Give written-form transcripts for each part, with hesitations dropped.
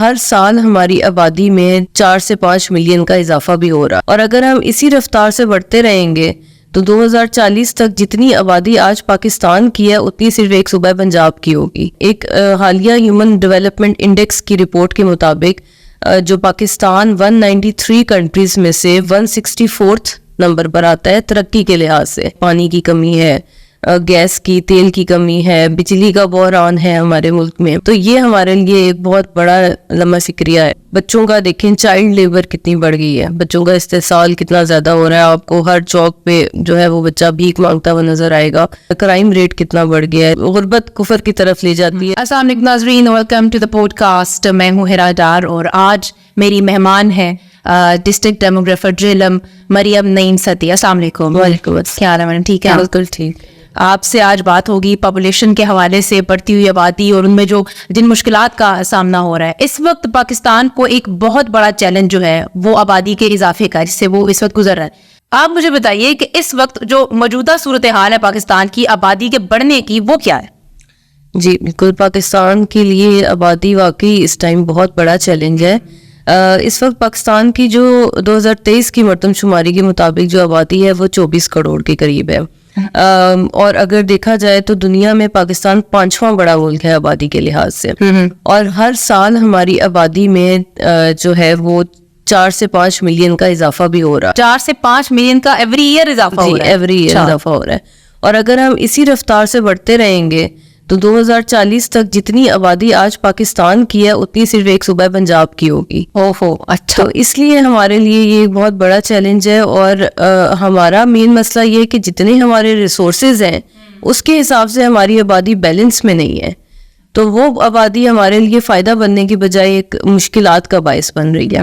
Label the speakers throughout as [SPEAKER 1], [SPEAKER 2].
[SPEAKER 1] ہر سال ہماری آبادی میں 4 سے 5 ملین کا اضافہ بھی ہو رہا، اور اگر ہم اسی رفتار سے بڑھتے رہیں گے تو 2040 تک جتنی آبادی آج پاکستان کی ہے اتنی صرف ایک صوبہ پنجاب کی ہوگی۔ ایک حالیہ ہیومن ڈیولپمنٹ انڈیکس کی رپورٹ کے مطابق جو پاکستان 193 کنٹریز میں سے 164 نمبر پر آتا ہے ترقی کے لحاظ سے۔ پانی کی کمی ہے، گیس کی، تیل کی کمی ہے، بجلی کا بحران ہے ہمارے ملک میں، تو یہ ہمارے لیے ایک بہت بڑا لمحہ فکریہ ہے۔ بچوں کا دیکھیں چائلڈ لیبر کتنی بڑھ گئی ہے، بچوں کا استحصال کتنا زیادہ ہو رہا ہے، آپ کو ہر چوک پہ جو ہے وہ بچہ بھیک مانگتا ہوا نظر آئے گا، کرائم ریٹ کتنا بڑھ گیا ہے، غربت کفر کی طرف لے جاتی ہے۔
[SPEAKER 2] السلام علیکم ناظرین، welcome to the podcast. میں ہوں ہیرا ڈار اور آج میری مہمان ہے ڈسٹرکٹ ڈیموگرافر جہلم مریم نعیم ستی۔ السلام علیکم۔
[SPEAKER 1] وعلیکم السلام۔
[SPEAKER 2] کیا حال ہے میڈم؟ ٹھیک ہے،
[SPEAKER 1] بالکل ٹھیک۔
[SPEAKER 2] آپ سے آج بات ہوگی پاپولیشن کے حوالے سے، بڑھتی ہوئی آبادی اور ان میں جن مشکلات کا سامنا ہو رہا ہے۔ اس وقت پاکستان کو ایک بہت بڑا چیلنج جو ہے وہ آبادی کے اضافے کا، جس سے وہ اس وقت گزر رہا ہے۔ آپ مجھے بتائیے کہ اس وقت جو موجودہ صورتحال ہے پاکستان کی آبادی کے بڑھنے کی، وہ کیا ہے؟
[SPEAKER 1] جی بالکل، پاکستان کے لیے آبادی واقعی اس ٹائم بہت بڑا چیلنج ہے۔ اس وقت پاکستان کی جو 2023 کی مردم شماری کے مطابق جو آبادی ہے وہ 24 کروڑ کے قریب ہے، اور اگر دیکھا جائے تو دنیا میں پاکستان 5واں بڑا ملک ہے آبادی کے لحاظ سے، اور ہر سال ہماری آبادی میں جو ہے وہ 4 سے 5 ملین کا اضافہ بھی ہو رہا ہے۔
[SPEAKER 2] 4 سے 5 ملین کا ایوری ایئر اضافہ ہو رہا ہے؟
[SPEAKER 1] ایوری ایئر اضافہ ہو رہا ہے، اور اگر ہم اسی رفتار سے بڑھتے رہیں گے تو 2040 تک جتنی آبادی آج پاکستان کی ہے اتنی صرف ایک صوبہ پنجاب کی ہوگی۔
[SPEAKER 2] اچھا،
[SPEAKER 1] تو اس لیے ہمارے لیے یہ ایک بہت بڑا چیلنج ہے، اور ہمارا مین مسئلہ یہ ہے کہ جتنے ہمارے ریسورسز ہیں اس کے حساب سے ہماری آبادی بیلنس میں نہیں ہے، تو وہ آبادی ہمارے لیے فائدہ بننے کی بجائے ایک مشکلات کا باعث بن رہی ہے۔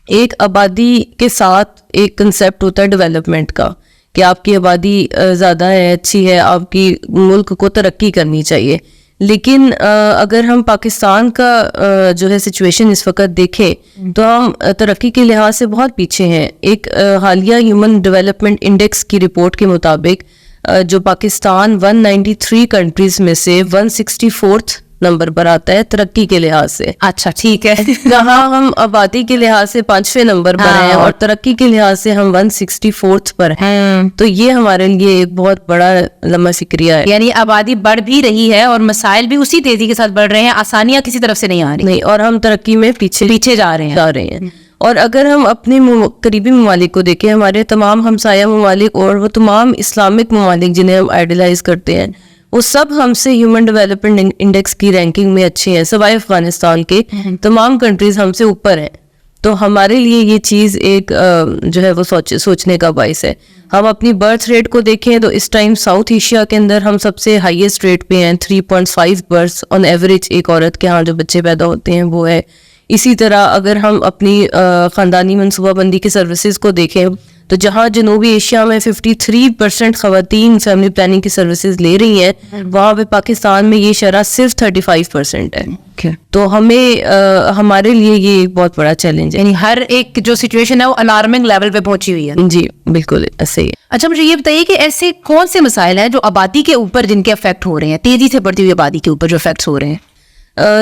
[SPEAKER 1] ایک آبادی کے ساتھ ایک کنسیپٹ ہوتا ہے ڈیولپمنٹ کا، کہ آپ کی آبادی زیادہ ہے، اچھی ہے، آپ کی ملک کو ترقی کرنی چاہیے، لیکن اگر ہم پاکستان کا جو ہے سچویشن اس وقت دیکھیں تو ہم ترقی کے لحاظ سے بہت پیچھے ہیں۔ ایک حالیہ ہیومن ڈیولپمنٹ انڈیکس کی رپورٹ کے مطابق جو پاکستان 193 کنٹریز میں سے 164 نمبر پر آتا ہے ترقی کے لحاظ سے۔
[SPEAKER 2] اچھا ٹھیک ہے،
[SPEAKER 1] جہاں ہم آبادی کے لحاظ سے 5ویں نمبر پر ہیں اور ترقی کے لحاظ سے ہم 164 پر ہیں، تو یہ ہمارے لیے ایک بہت بڑا لمحہ فکریہ ہے۔
[SPEAKER 2] یعنی آبادی بڑھ بھی رہی ہے اور مسائل بھی اسی تیزی کے ساتھ بڑھ رہے ہیں، آسانیاں کسی طرف سے نہیں آ رہی،
[SPEAKER 1] نہیں، اور ہم ترقی میں پیچھے
[SPEAKER 2] جا رہے ہیں۔
[SPEAKER 1] اور اگر ہم اپنے قریبی ممالک کو دیکھیں، ہمارے تمام ہمسایہ ممالک اور وہ تمام اسلامک ممالک جنہیں ہم آئیڈیلائز کرتے ہیں، وہ سب ہم سے ہیومن ڈیولپمنٹ انڈیکس کی رینکنگ میں اچھے ہیں، سوائے افغانستان کے تمام کنٹریز ہم سے اوپر ہیں۔ تو ہمارے لیے یہ چیز ایک جو ہے وہ سوچنے کا باعث ہے۔ ہم اپنی برتھ ریٹ کو دیکھیں تو اس ٹائم ساؤتھ ایشیا کے اندر ہم سب سے ہائیسٹ ریٹ پہ ہیں، 3.5 برتھ آن ایوریج ایک عورت کے ہاں جو بچے پیدا ہوتے ہیں وہ ہے۔ اسی طرح اگر ہم اپنی خاندانی منصوبہ بندی کے سروسز کو دیکھیں تو جہاں جنوبی ایشیا میں 53% خواتین فیملی پلاننگ کی سروسز لے رہی ہیں، وہاں پہ پاکستان میں یہ شرح صرف 35% ہے۔ تو ہمارے لیے یہ ایک بہت بڑا چیلنج ہے،
[SPEAKER 2] یعنی ہر ایک جو سچویشن ہے وہ الارمنگ لیول پہ پہنچی ہوئی ہے۔
[SPEAKER 1] جی بالکل ایسے ہی ہے۔
[SPEAKER 2] اچھا مجھے یہ بتائیے کہ ایسے کون سے مسائل ہیں جو آبادی کے اوپر جن کے افیکٹ ہو رہے ہیں، تیزی سے بڑھتی ہوئی آبادی کے اوپر جو افیکٹس ہو رہے ہیں؟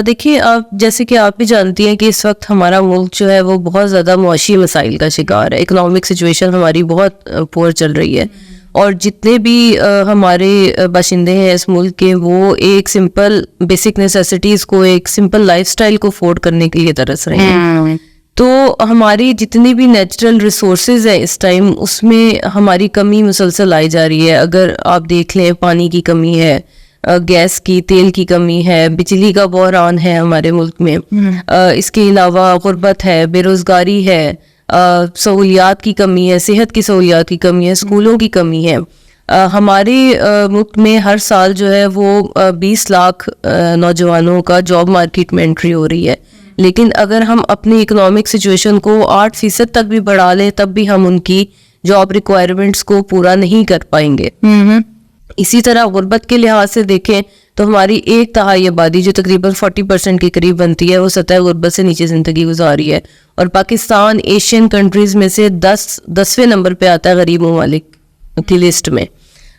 [SPEAKER 1] دیکھیے، آپ جیسے کہ آپ بھی جانتی ہیں کہ اس وقت ہمارا ملک جو ہے وہ بہت زیادہ معاشی مسائل کا شکار ہے، اکنامک سچویشن ہماری بہت پور چل رہی ہے، اور جتنے بھی ہمارے باشندے ہیں اس ملک کے وہ ایک سمپل بیسک نیسیسٹیز کو، ایک سمپل لائف سٹائل کو افورڈ کرنے کے لیے ترس رہے ہیں۔ تو ہماری جتنی بھی نیچرل ریسورسز ہیں اس ٹائم اس میں ہماری کمی مسلسل آئی جا رہی ہے۔ اگر آپ دیکھ لیں، پانی کی کمی ہے، گیس کی، تیل کی کمی ہے، بجلی کا بحران ہے ہمارے ملک میں، اس کے علاوہ غربت ہے، بے روزگاری ہے، سہولیات کی کمی ہے، صحت کی سہولیات کی کمی ہے، اسکولوں کی کمی ہے۔ ہمارے ملک میں ہر سال جو ہے وہ 20 لاکھ نوجوانوں کا جاب مارکیٹ میں انٹری ہو رہی ہے، لیکن اگر ہم اپنی اکنامک سچویشن کو 8% تک بھی بڑھا لیں تب بھی ہم ان کی جاب ریکوائرمنٹس کو پورا نہیں کر پائیں گے۔ اسی طرح غربت کے لحاظ سے دیکھیں تو ہماری 1/3 آبادی جو تقریباً 40% کے قریب بنتی ہے وہ سطح غربت سے نیچے زندگی گزاری ہے، اور پاکستان ایشین کنٹریز میں سے 10ویں نمبر پہ آتا ہے غریب ممالک کی لسٹ میں۔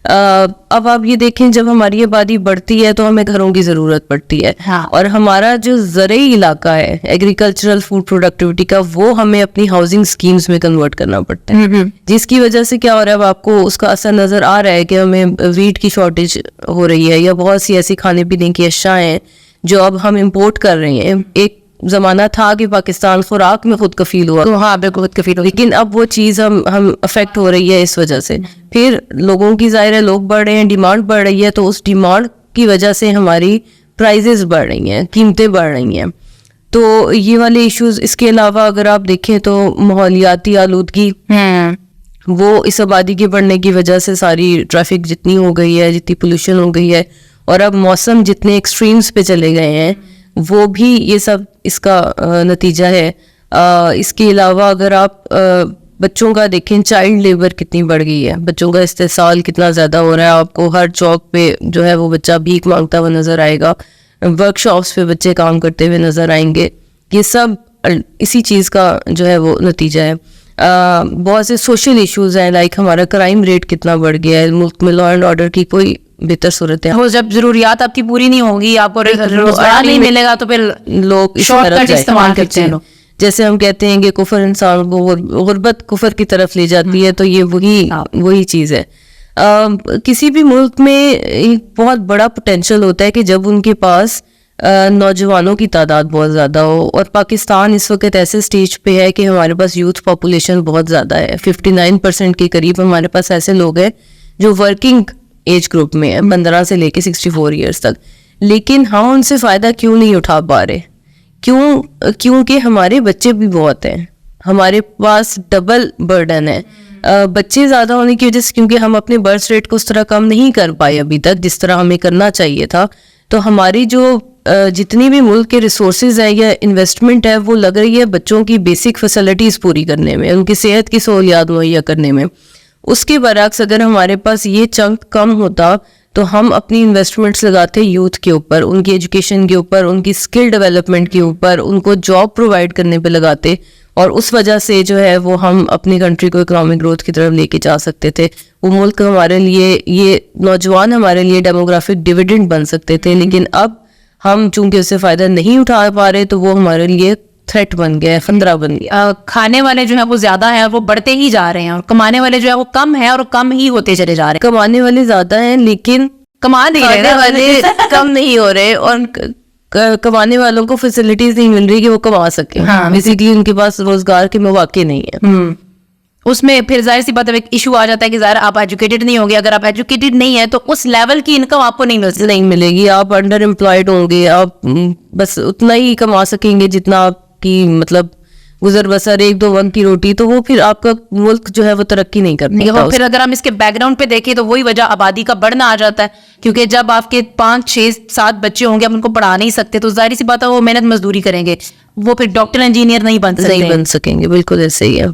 [SPEAKER 1] اب آپ یہ دیکھیں جب ہماری آبادی بڑھتی ہے تو ہمیں گھروں کی ضرورت پڑتی ہے, اور ہمارا جو زرعی علاقہ ہے ایگریکلچرل فوڈ پروڈکٹیوٹی کا, وہ ہمیں اپنی ہاؤسنگ سکیمز میں کنورٹ کرنا پڑتا ہے, جس کی وجہ سے کیا ہو رہا ہے, اب آپ کو اس کا اثر نظر آ رہا ہے کہ ہمیں ویٹ کی شارٹیج ہو رہی ہے, یا بہت سی ایسی کھانے پینے کی اشیاء ہیں جو اب ہم امپورٹ کر رہے ہیں. ایک زمانہ تھا کہ پاکستان خوراک میں خود کفیل ہوا,
[SPEAKER 2] تو ہاں بالکل خود کفیل ہوگی,
[SPEAKER 1] لیکن اب وہ چیز ہم افیکٹ ہو رہی ہے اس وجہ سے. پھر لوگوں کی ظاہر ہے لوگ بڑھ رہے ہیں, ڈیمانڈ بڑھ رہی ہے, تو اس ڈیمانڈ کی وجہ سے ہماری پرائزز بڑھ رہی ہیں, قیمتیں بڑھ رہی ہیں. تو یہ والے ایشوز. اس کے علاوہ اگر آپ دیکھیں تو ماحولیاتی آلودگی, وہ اس آبادی کے بڑھنے کی وجہ سے ساری ٹریفک جتنی ہو گئی ہے, جتنی پولوشن ہو گئی ہے, اور اب موسم جتنے ایکسٹریمز پہ چلے گئے ہیں, وہ بھی یہ سب اس کا نتیجہ ہے. اس کے علاوہ اگر آپ بچوں کا دیکھیں, چائلڈ لیبر کتنی بڑھ گئی ہے, بچوں کا استحصال کتنا زیادہ ہو رہا ہے. آپ کو ہر چوک پہ جو ہے وہ بچہ بھیک مانگتا ہوا نظر آئے گا, ورک شاپس پہ بچے کام کرتے ہوئے نظر آئیں گے. یہ سب اسی چیز کا جو ہے وہ نتیجہ ہے. بہت سے سوشل ایشوز ہیں, لائک ہمارا کرائم ریٹ کتنا بڑھ گیا ہے, ملک میں لا اینڈ آرڈر کی کوئی بہتر صورت ہے.
[SPEAKER 2] وہ جب ضروریات آپ کی پوری نہیں ہوگی, آپ کو روزگار نہیں ملے گا, تو پھر
[SPEAKER 1] لوگ
[SPEAKER 2] شارٹ کٹ استعمال کرتے ہیں.
[SPEAKER 1] جیسے ہم کہتے ہیں کہ کفر انسان کو غربت کفر کی طرف لے جاتی ہے, تو یہ وہی چیز ہے. کسی بھی ملک میں ایک بہت بڑا پوٹینشیل ہوتا ہے کہ جب ان کے پاس نوجوانوں کی تعداد بہت زیادہ ہو, اور پاکستان اس وقت ایسے سٹیج پہ ہے کہ ہمارے پاس یوتھ پاپولیشن بہت زیادہ ہے. 59% کے قریب ہمارے پاس ایسے لوگ ہیں جو ورکنگ ایج گروپ میں ہیں, 15 سے لے کے 64 ایئرس تک. لیکن ہم ان سے فائدہ کیوں نہیں اٹھا پا رہے؟ کیونکہ ہمارے بچے بھی بہت ہیں, ہمارے پاس ڈبل برڈن ہے. بچے زیادہ ہونے کی وجہ سے, کیونکہ ہم اپنے برتھ ریٹ کو اس طرح کم نہیں کر پائے ابھی تک جس طرح ہمیں کرنا چاہیے تھا, تو ہماری جو جتنی بھی ملک کے ریسورسز ہیں یا انویسٹمنٹ ہے, وہ لگ رہی ہے بچوں کی بیسک فیسلٹیز پوری کرنے میں, ان کی صحت کی سہولیات مہیا کرنے میں. اس کے برعکس اگر ہمارے پاس یہ چنک کم ہوتا تو ہم اپنی انویسٹمنٹس لگاتے یوتھ کے اوپر, ان کی ایجوکیشن کے اوپر, ان کی اسکل ڈیولپمنٹ کے اوپر, ان کو جاب پرووائڈ کرنے پہ لگاتے, اور اس وجہ سے جو ہے وہ ہم اپنی کنٹری کو اکنامک گروتھ کی طرف لے کے جا سکتے تھے. وہ ملک ہمارے لیے, یہ نوجوان ہمارے لیے ڈیموگرافک ڈیویڈنڈ بن سکتے تھے. لیکن اب ہم چونکہ اس سے فائدہ نہیں اٹھا پا رہے, تو وہ ہمارے لیے تھریٹ بن گیا ہے, خطرہ بن گیا.
[SPEAKER 2] کھانے والے جو ہیں وہ زیادہ ہیں اور وہ بڑھتے ہی جا رہے ہیں, اور کمانے والے جو ہے وہ کم ہیں اور کم ہی ہوتے چلے جا رہے ہیں.
[SPEAKER 1] کمانے والے زیادہ ہیں لیکن
[SPEAKER 2] کما نہیں رہے
[SPEAKER 1] والے کم نہیں ہو رہے, اور کمانے والوں کو فیسلٹیز نہیں مل رہی کہ وہ کما سکیں. بیسیکلی ان کے پاس روزگار کے مواقع نہیں ہیں.
[SPEAKER 2] اس میں پھر ظاہر سی بات ہے ایک ایشو آ جاتا ہے کہ ظاہر آپ ایجوکیٹڈ نہیں ہوں گے. اگر آپ ایجوکیٹڈ نہیں ہیں تو اس لیول کی انکم آپ کو نہیں
[SPEAKER 1] ملے گی, آپ انڈر امپلائڈ ہوں گے, آپ بس اتنا ہی کما سکیں گے جتنا آپ کی مطلب گزر بسر 1-2 وقت کی روٹی, تو وہ پھر آپ کا ملک جو ہے وہ ترقی نہیں کرتا.
[SPEAKER 2] پھر اگر ہم اس کے بیک گراؤنڈ پہ دیکھیں تو وہی وجہ آبادی کا بڑھنا آ جاتا ہے, کیونکہ جب آپ کے 5, 6, 7 بچے ہوں گے, آپ ان کو پڑھا نہیں سکتے, تو ظاہر سی بات ہے وہ محنت مزدوری کریں گے, وہ پھر ڈاکٹر انجینئر نہیں بن سکیں گے.
[SPEAKER 1] بالکل ایسے ہی ہے.